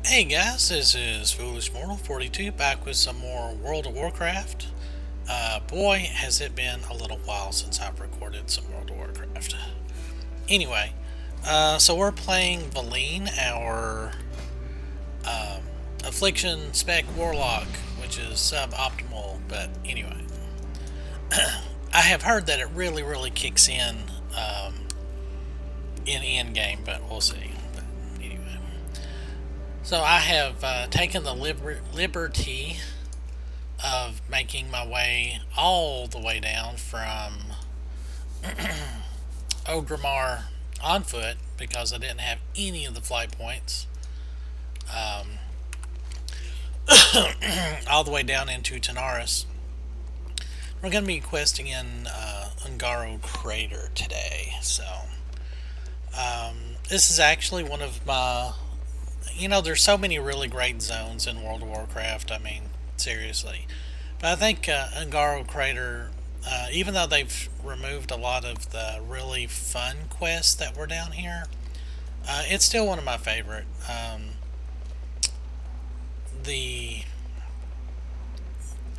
Hey guys, this is Foolish Mortal 42 back with some more World of Warcraft. Boy, has it been a little while since I've recorded some World of Warcraft. Anyway, so we're playing Valine, our Affliction Spec Warlock, which is suboptimal, but anyway. I have heard that it really kicks in endgame, but we'll see. But anyway. So I have taken the liberty of making my way all the way down from Ogrimmar on foot because I didn't have any of the flight points. All the way down into Tanaris. We're going to be questing in Ungoro Crater today. So, this is actually one of my. There's so many really great zones in World of Warcraft. I mean, seriously. But I think Ungaro Crater, even though they've removed a lot of the really fun quests that were down here, it's still one of my favorite. The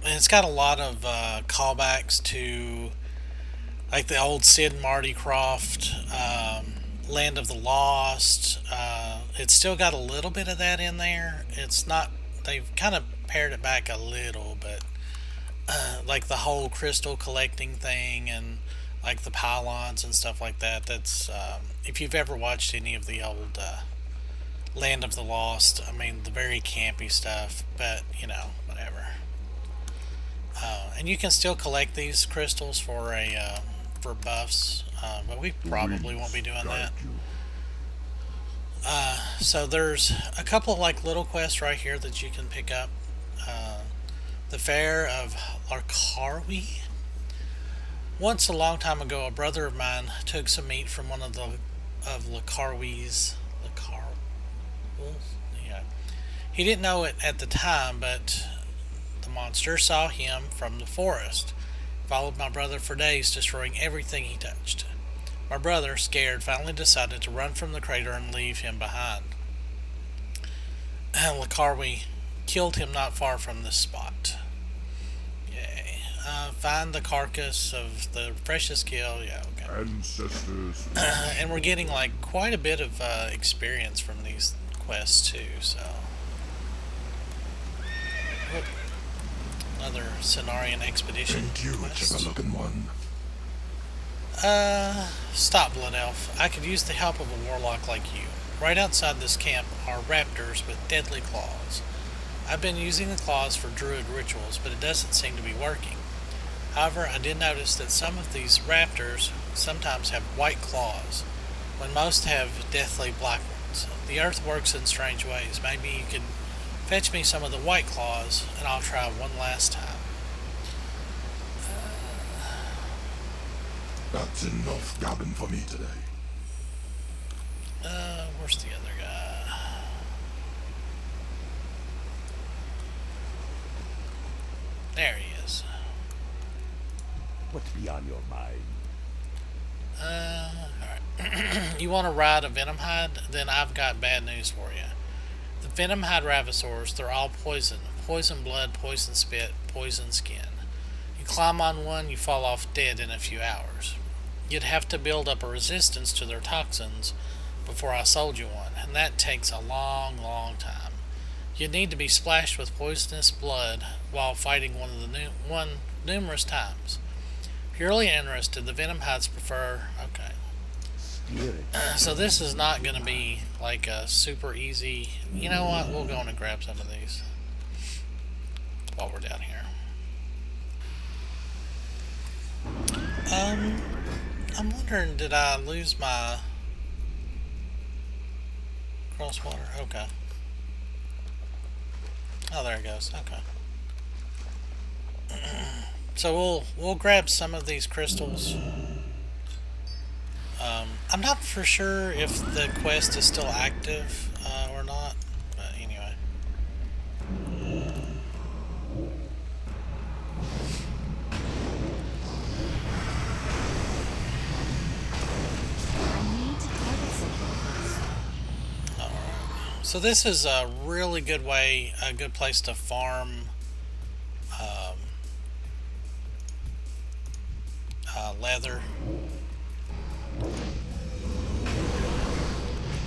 It's got a lot of callbacks to like the old Sid and Marty Croft, Land of the Lost. It's still got a little bit of that in there. It's not. They've kind of pared it back a little, but like the whole crystal collecting thing and like the pylons and stuff like that. That's if you've ever watched any of the old Land of the Lost. I mean, the very campy stuff, but whatever. And you can still collect these crystals for buffs, but we probably won't be doing that. So there's a couple of like little quests right here that you can pick up. The Fair of Larkarwi. Once a long time ago, a brother of mine took some meat from one of Lakarwi's. Yeah. He didn't know it at the time, but the monster saw him from the forest. Followed my brother for days, destroying everything he touched. My brother, scared, finally decided to run from the crater and leave him behind. Lakarwi killed him not far from this spot. Yay. Find the carcass of the precious kill. Yeah, okay. Ancestors. And we're getting like quite a bit of experience from these quests too, so. Whoop. Another Cenarian expedition. Thank you, chicken-looking one. Stop, Blood Elf. I could use the help of a warlock like you. Right outside this camp are raptors with deadly claws. I've been using the claws for druid rituals, but it doesn't seem to be working. However, I did notice that some of these raptors sometimes have white claws, when most have deathly black ones. The earth works in strange ways. Maybe you could fetch me some of the white claws, and I'll try one last time. That's enough gabbing for me today. Where's the other guy? There he is. What's beyond your mind? Alright. You want to ride a Venomhide? Then I've got bad news for you. The Venomhide Ravasors, they're all poison. Poison blood, poison spit, poison skin. You climb on one, you fall off dead in a few hours. You'd have to build up a resistance to their toxins before I sold you one, and that takes a long time. You'd need to be splashed with poisonous blood while fighting one numerous times. If you're really interested, the Venomhides prefer... Okay. So this is not going to be like a super easy... You know what? We'll go in and grab some of these while we're down here. I'm wondering, did I lose my crosswater? Okay. Oh, there it goes. Okay. So we'll grab some of these crystals. I'm not for sure if the quest is still active or not, but anyway. So this is a really good way, a good place to farm leather.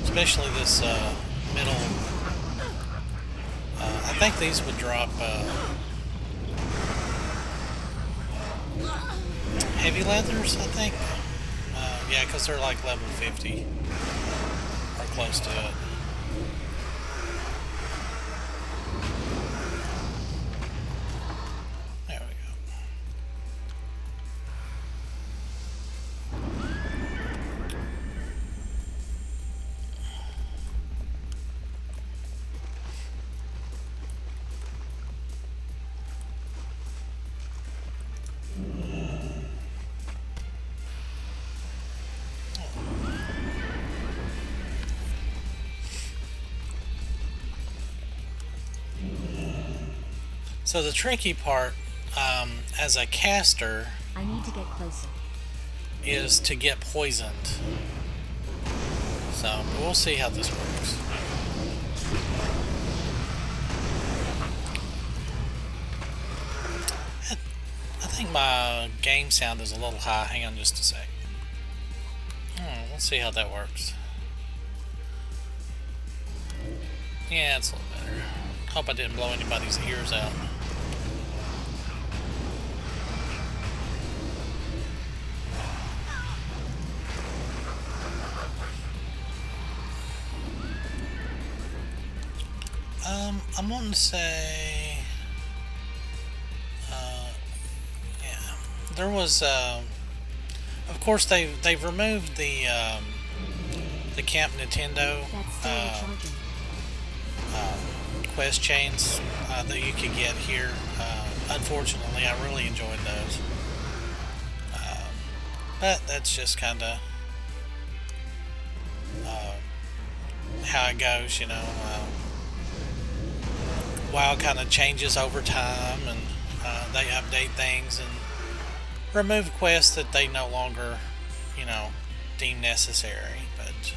Especially this middle. I think these would drop heavy leathers, I think. Yeah, because they're like level 50 or close to it. There we go. So the tricky part, as a caster, I need to get closer. is to get poisoned. So we'll see how this works. I think my game sound is a little high. Hang on just a sec. Let's see how that works. Yeah, it's a little better. Hope I didn't blow anybody's ears out. I'm wanting to say, yeah, there was, of course they've removed the Camp Nintendo quest chains that you could get here. Unfortunately, I really enjoyed those, but that's just kind of how it goes, you know. WoW kind of changes over time, and they update things and remove quests that they no longer, you know, deem necessary. But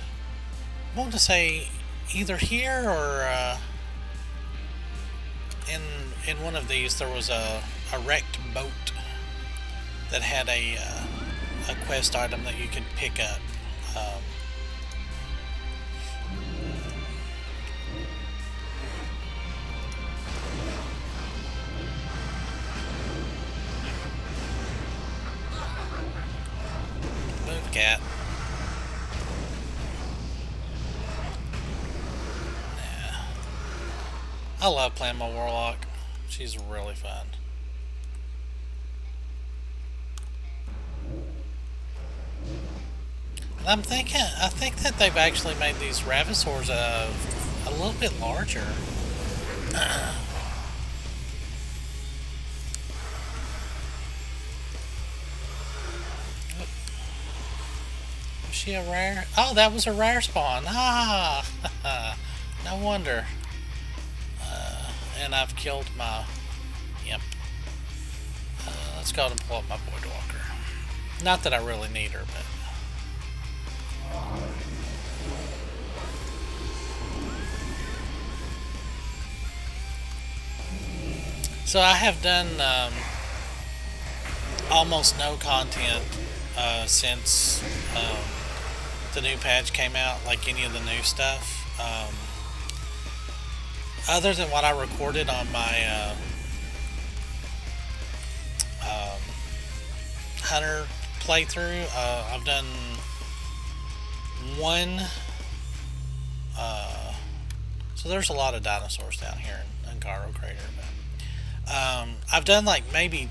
I want to say either here or in one of these there was a wrecked boat that had a quest item that you could pick up. Cat. Yeah. I love playing my Warlock. She's really fun. And I think that they've actually made these Ravissors a little bit larger. She a rare? Oh, that was a rare spawn. Ah, no wonder. And I've killed my imp. Let's go ahead and pull up my Voidwalker. Not that I really need her, but. So I have done almost no content since the new patch came out, like any of the new stuff, other than what I recorded on my Hunter playthrough. I've done one, so there's a lot of dinosaurs down here in Ungoro Crater, but I've done like maybe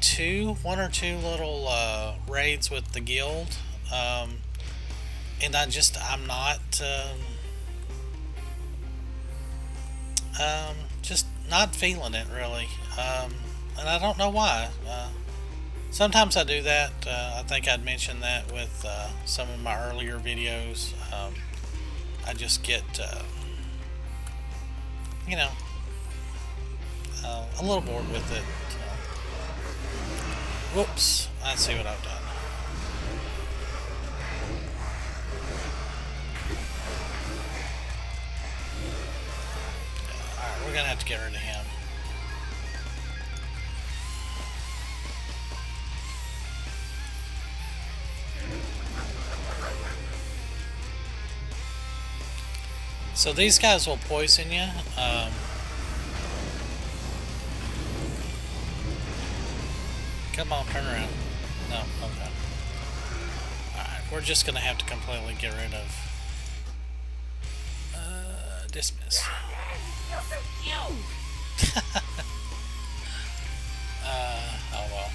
one or two little raids with the guild, and I'm not just not feeling it really, and I don't know why. Sometimes I do that. I think I'd mentioned that with some of my earlier videos. I just get you know, a little bored with it. Whoops, I see what I've done. we're gonna have to get rid of him. So these guys will poison you. Come on, turn around. No, okay. Alright, we're just gonna have to completely get rid of dismiss. Oh well.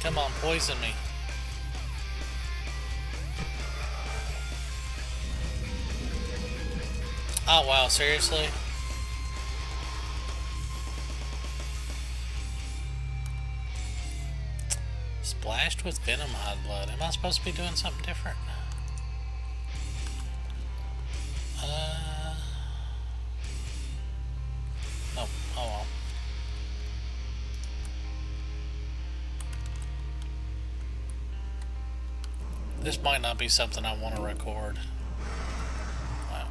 Come on, poison me. Oh wow, seriously? Splashed with venom hide blood. Am I supposed to be doing something different? Nope. Oh well. This might not be something I want to record. Wow.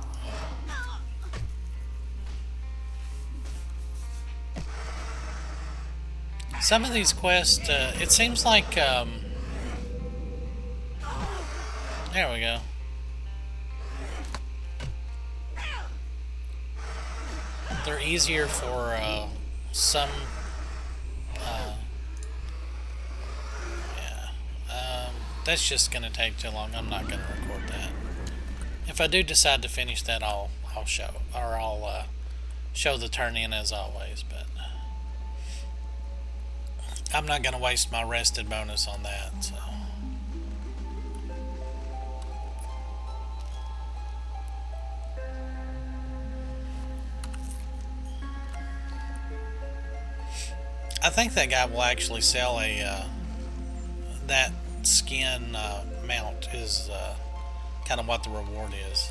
Some of these quests, it seems like, there we go. They're easier for, some, that's just gonna take too long. I'm not gonna record that. If I do decide to finish that, I'll show, or I'll, show the turn-in as always, but I'm not gonna waste my rested bonus on that, so. I think that guy will actually sell a, that skin mount is kind of what the reward is.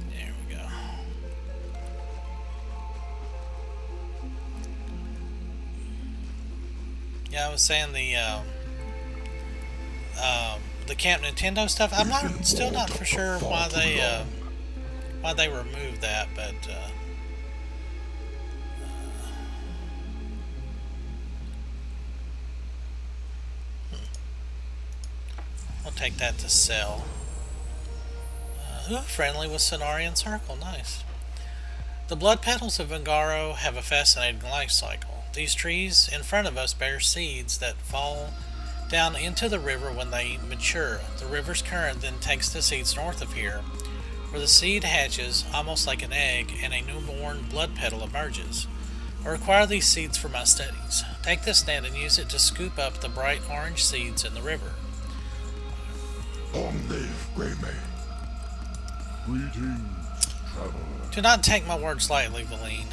There we go. Yeah, I was saying the Camp Nintendo stuff. I'm still not for sure why they removed that, but we'll take that to sell. Friendly with Cenarian Circle, nice. The blood petals of Ungoro have a fascinating life cycle. These trees in front of us bear seeds that fall down into the river when they mature. The river's current then takes the seeds north of here, where the seed hatches almost like an egg and a newborn blood petal emerges. I require these seeds for my studies. Take this net and use it to scoop up the bright orange seeds in the river. Long live Greymane. Greetings, traveler. Do not take my words lightly, Valine.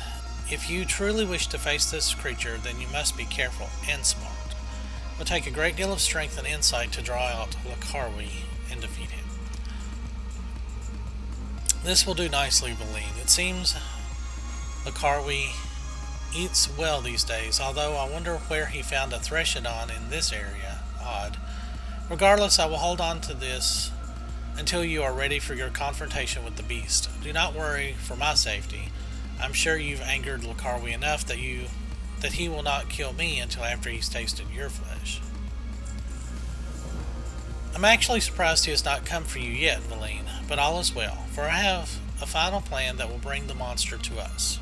If you truly wish to face this creature, then you must be careful and smart. It will take a great deal of strength and insight to draw out Lakarwi and defeat him. This will do nicely, Valine. It seems Lakarwi eats well these days, although I wonder where he found a Threshodon in this area. Odd. Regardless, I will hold on to this until you are ready for your confrontation with the beast. Do not worry for my safety. I'm sure you've angered Lakarwi enough that he will not kill me until after he's tasted your flesh. I'm actually surprised he has not come for you yet, Valine, but all is well, for I have a final plan that will bring the monster to us.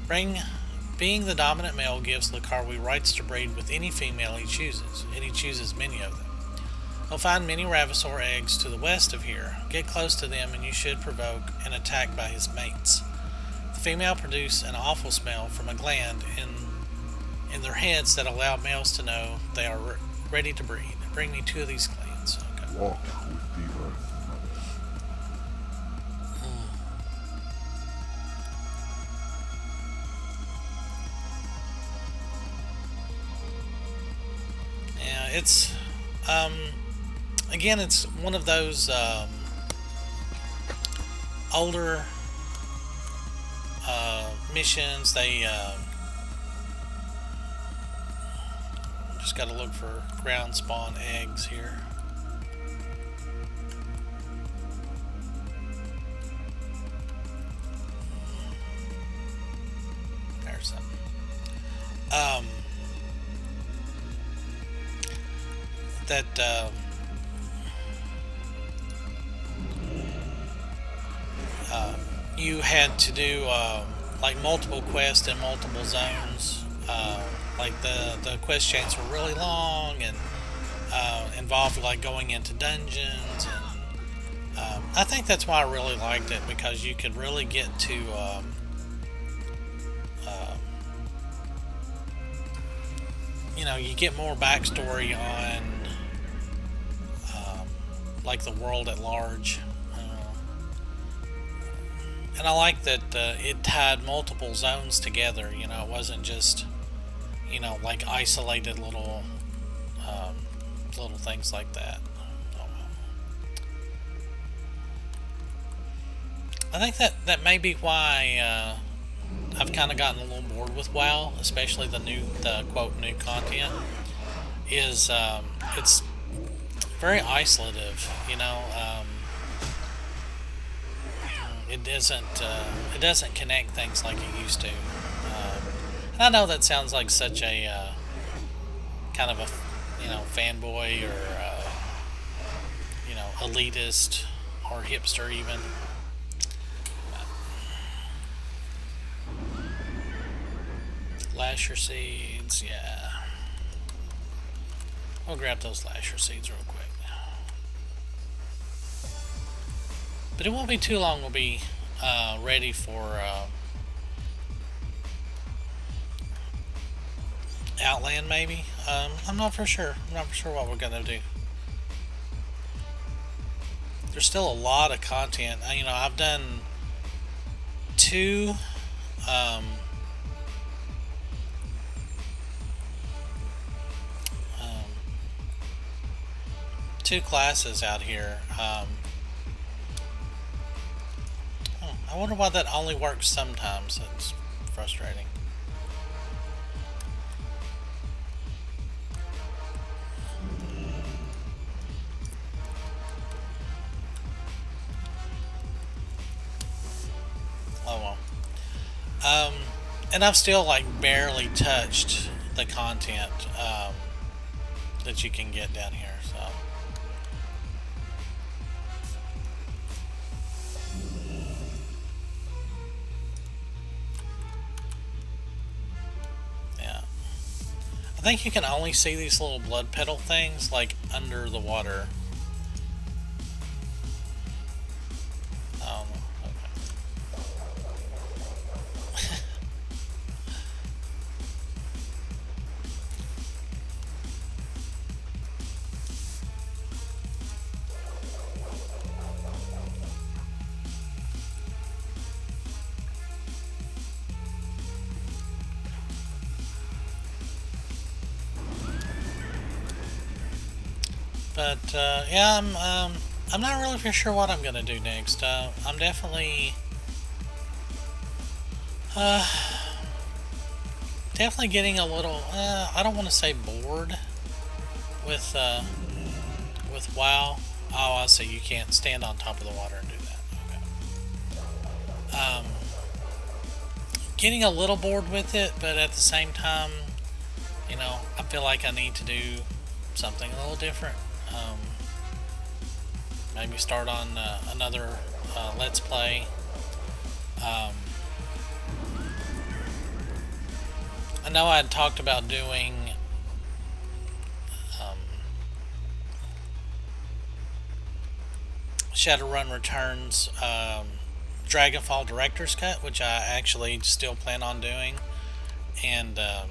Being the dominant male gives Lakarwi rights to breed with any female he chooses, and he chooses many of them. He'll find many Ravasaur eggs to the west of here. Get close to them and you should provoke an attack by his mates. The female produce an awful smell from a gland in their heads that allow males to know they are ready to breed. Bring me 2 of these glands. Okay. Walk with the earth, mother. Yeah, it's again, it's one of those older missions. They just got to look for ground spawn eggs here. There's some. That you had to do like multiple quests in multiple zones. Like the quest chains were really long and involved like going into dungeons, and I think that's why I really liked it, because you could really get to you get more backstory on like the world at large. And I like that it tied multiple zones together. It wasn't just like isolated little things like that. Oh, well. I think that may be why I've kind of gotten a little bored with WoW, especially the quote new content. Is it's very isolative. It doesn't connect things like it used to. And I know that sounds like such a kind of a fanboy or elitist or hipster even. Lasher seeds, yeah. We'll grab those lasher seeds real quick. But it won't be too long. We'll be ready for Outland, maybe. I'm not for sure. I'm not for sure what we're gonna do. There's still a lot of content. I've done two. Two classes out here. I wonder why that only works sometimes. It's frustrating. Oh well. And I've still like barely touched the content that you can get down here. So. I think you can only see these little blood petal things like under the water. Okay. But yeah, I'm not really for sure what I'm gonna do next. I'm definitely definitely getting a little. I don't want to say bored with WoW. Oh, I see. You can't stand on top of the water and do that. Okay. Getting a little bored with it, but at the same time, I feel like I need to do something a little different. Maybe start on another Let's Play. I know I had talked about doing Shadowrun Returns Dragonfall Director's Cut, which I actually still plan on doing, and the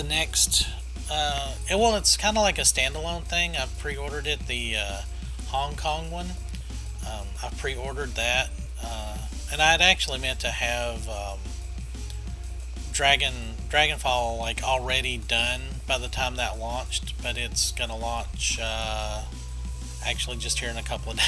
next well, it's kind of like a standalone thing. I've pre-ordered it, the Hong Kong one. I've pre-ordered that, and I had actually meant to have Dragonfall like already done by the time that launched, but it's gonna launch actually just here in a couple of days.